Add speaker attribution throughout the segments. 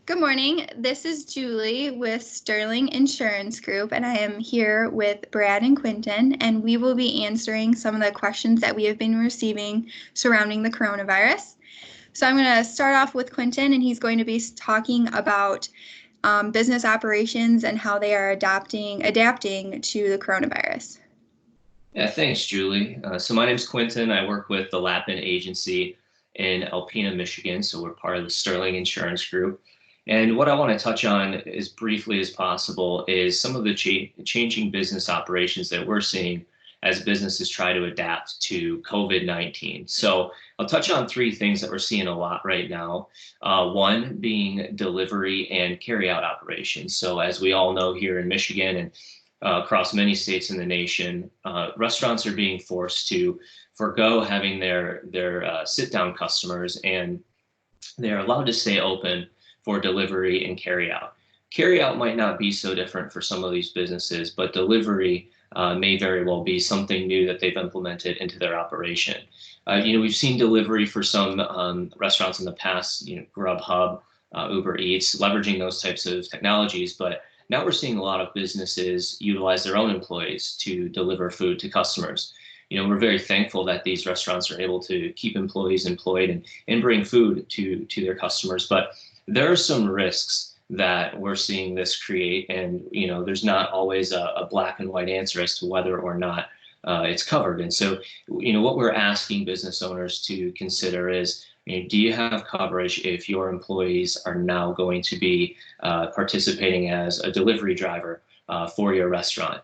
Speaker 1: Good morning. This is Julie with Sterling Insurance Group, and I am here with Brad and Quintin, and we will be answering some of the questions that we have been receiving surrounding the coronavirus. So I'm going to start off with Quintin, and he's going to be talking about business operations and how they are adapting to the coronavirus.
Speaker 2: Yeah, thanks, Julie. So my name's Quintin. I work with the Lapin Agency in Alpena, Michigan. So we're part of the Sterling Insurance Group. And what I want to touch on as briefly as possible is some of the changing business operations that we're seeing as businesses try to adapt to COVID-19. So I'll touch on three things that we're seeing a lot right now. One being delivery and carryout operations. So as we all know here in Michigan and across many states in the nation, restaurants are being forced to forego having their sit-down customers, and they're allowed to stay open for delivery and carryout. Carryout might not be so different for some of these businesses, but delivery may very well be something new that they've implemented into their operation. We've seen delivery for some restaurants in the past, Grubhub, Uber Eats, leveraging those types of technologies, but now we're seeing a lot of businesses utilize their own employees to deliver food to customers. We're very thankful that these restaurants are able to keep employees employed and bring food to their customers, but there are some risks that we're seeing this create, and there's not always a black and white answer as to whether or not it's covered. And so what we're asking business owners to consider is, do you have coverage if your employees are now going to be participating as a delivery driver for your restaurant?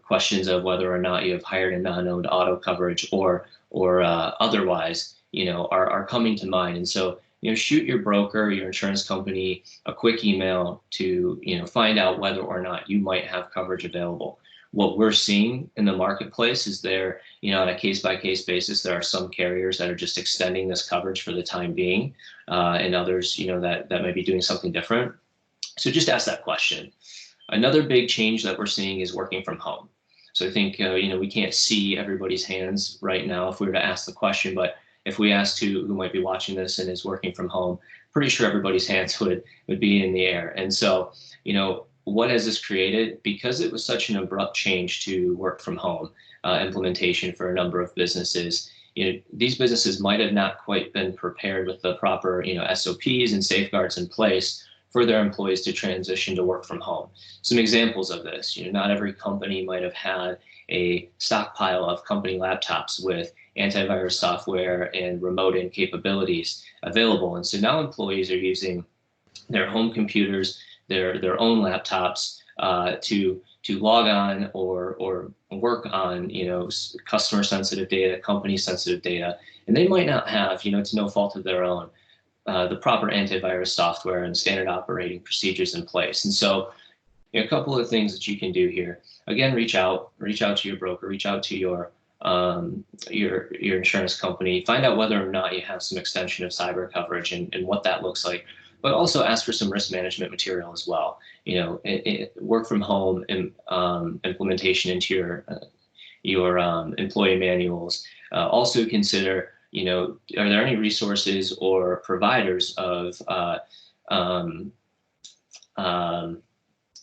Speaker 2: Questions of whether or not you have hired a non-owned auto coverage or otherwise, are coming to mind. And so shoot your broker, your insurance company, a quick email to, find out whether or not you might have coverage available. What we're seeing in the marketplace is there, on a case-by-case basis, there are some carriers that are just extending this coverage for the time being, and others, that may be doing something different. So just ask that question. Another big change that we're seeing is working from home. So I think, we can't see everybody's hands right now if we were to ask the question, but if we asked who might be watching this and is working from home, pretty sure everybody's hands would be in the air. And so, what has this created? Because it was such an abrupt change to work from home implementation for a number of businesses, these businesses might have not quite been prepared with the proper, SOPs and safeguards in place for their employees to transition to work from home. Some examples of this, not every company might have had a stockpile of company laptops with antivirus software and remote in capabilities available. And so now employees are using their home computers, their own laptops to log on or work on, customer sensitive data, company sensitive data. And they might not have, to no fault of their own, the proper antivirus software and standard operating procedures in place. And so a couple of things that you can do here. Again, reach out to your broker, reach out to your insurance company, find out whether or not you have some extension of cyber coverage and what that looks like, but also ask for some risk management material as well. Work from home implementation into your employee manuals. Also consider, are there any resources or providers of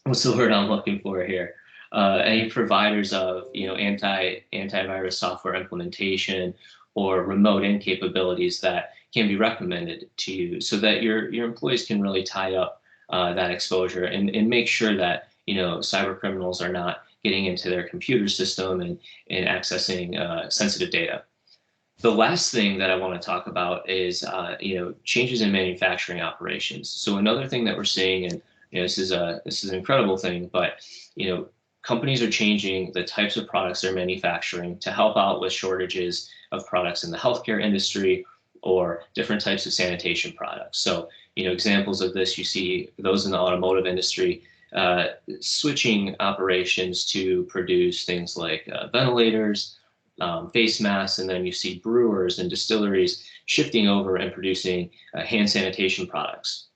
Speaker 2: what's the word I'm looking for here? Any providers of antivirus software implementation or remote in capabilities that can be recommended to you, so that your employees can really tie up that exposure and make sure that cyber criminals are not getting into their computer system and accessing sensitive data. The last thing that I want to talk about is changes in manufacturing operations. So another thing that we're seeing, and this is an incredible thing, but companies are changing the types of products they're manufacturing to help out with shortages of products in the healthcare industry or different types of sanitation products. So, examples of this, you see those in the automotive industry switching operations to produce things like ventilators, face masks, and then you see brewers and distilleries shifting over and producing hand sanitation products.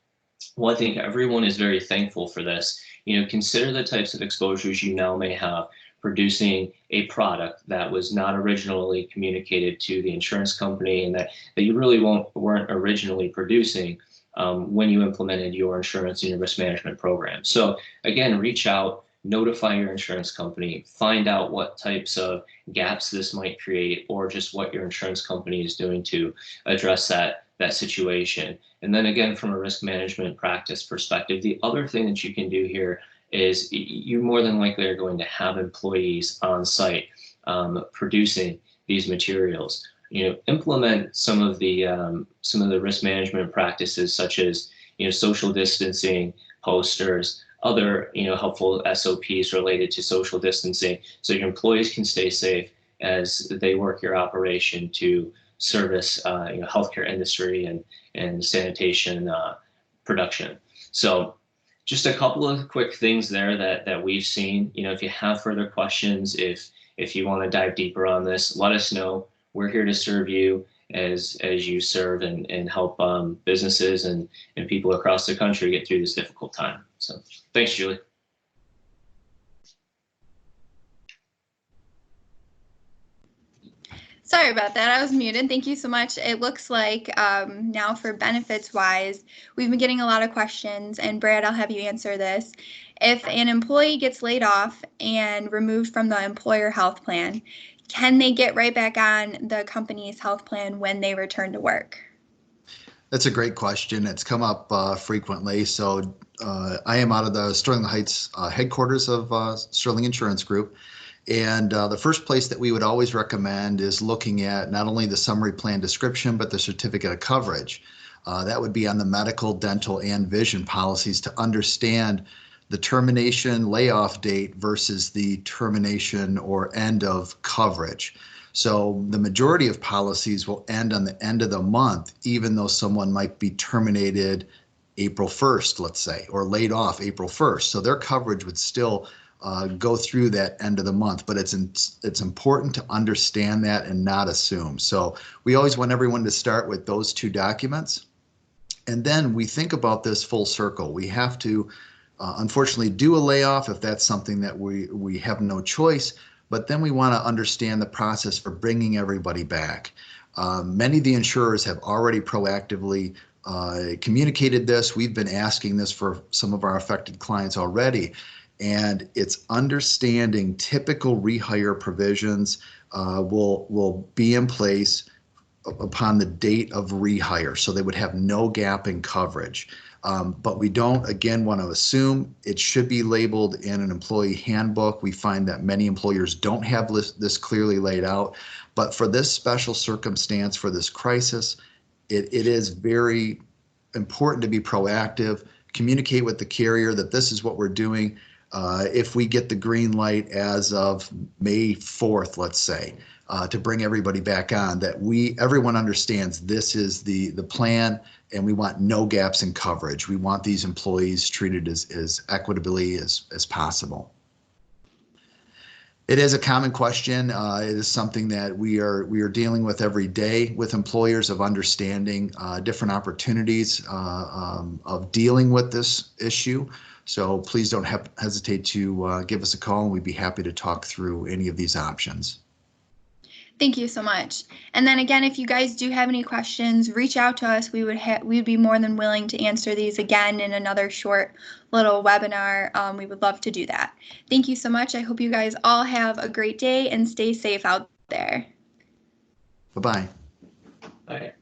Speaker 2: Well, I think everyone is very thankful for this. Consider the types of exposures you now may have producing a product that was not originally communicated to the insurance company and that you really weren't originally producing when you implemented your insurance and your risk management program. So again, reach out, notify your insurance company, find out what types of gaps this might create, or just what your insurance company is doing to address that situation. And then again, from a risk management practice perspective, the other thing that you can do here is you more than likely are going to have employees on site producing these materials. Implement some of the risk management practices, such as social distancing, posters, other helpful SOPs related to social distancing, so your employees can stay safe as they work your operation to service healthcare industry and sanitation production. So just a couple of quick things there that we've seen. If you have further questions, if you want to dive deeper on this, let us know. We're here to serve you as you serve and help businesses and people across the country get through this difficult time. So thanks, Julie.
Speaker 1: Sorry about that. I was muted. Thank you so much. It looks like now for benefits wise, we've been getting a lot of questions, and Brad, I'll have you answer this. If an employee gets laid off and removed from the employer health plan, can they get right back on the company's health plan when they return to work?
Speaker 3: That's a great question. It's come up frequently. So I am out of the Sterling Heights headquarters of Sterling Insurance Group. And the first place that we would always recommend is looking at not only the summary plan description, but the certificate of coverage. That would be on the medical, dental, and vision policies to understand the termination layoff date versus the termination or end of coverage. So the majority of policies will end on the end of the month, even though someone might be terminated April 1st, let's say, or laid off April 1st. So their coverage would still go through that end of the month, but it's important to understand that and not assume. So we always want everyone to start with those two documents. And then we think about this full circle. We have to unfortunately do a layoff if that's something that we have no choice, but then we want to understand the process for bringing everybody back. Many of the insurers have already proactively communicated this. We've been asking this for some of our affected clients already. And it's understanding typical rehire provisions will be in place upon the date of rehire, so they would have no gap in coverage. But we don't, again, want to assume. It should be labeled in an employee handbook. We find that many employers don't have this clearly laid out. But for this special circumstance, for this crisis, it is very important to be proactive, communicate with the carrier that this is what we're doing. If we get the green light as of May 4th, let's say, to bring everybody back on, that everyone understands this is the plan, and we want no gaps in coverage. We want these employees treated as equitably as possible. It is a common question. It is something that we are dealing with every day with employers, of understanding different opportunities of dealing with this issue. So please don't hesitate to give us a call, and we'd be happy to talk through any of these options.
Speaker 1: Thank you so much. And then again, if you guys do have any questions, reach out to us. We'd be more than willing to answer these again in another short little webinar. We would love to do that. Thank you so much. I hope you guys all have a great day and stay safe out there.
Speaker 3: Bye-bye.
Speaker 2: Bye.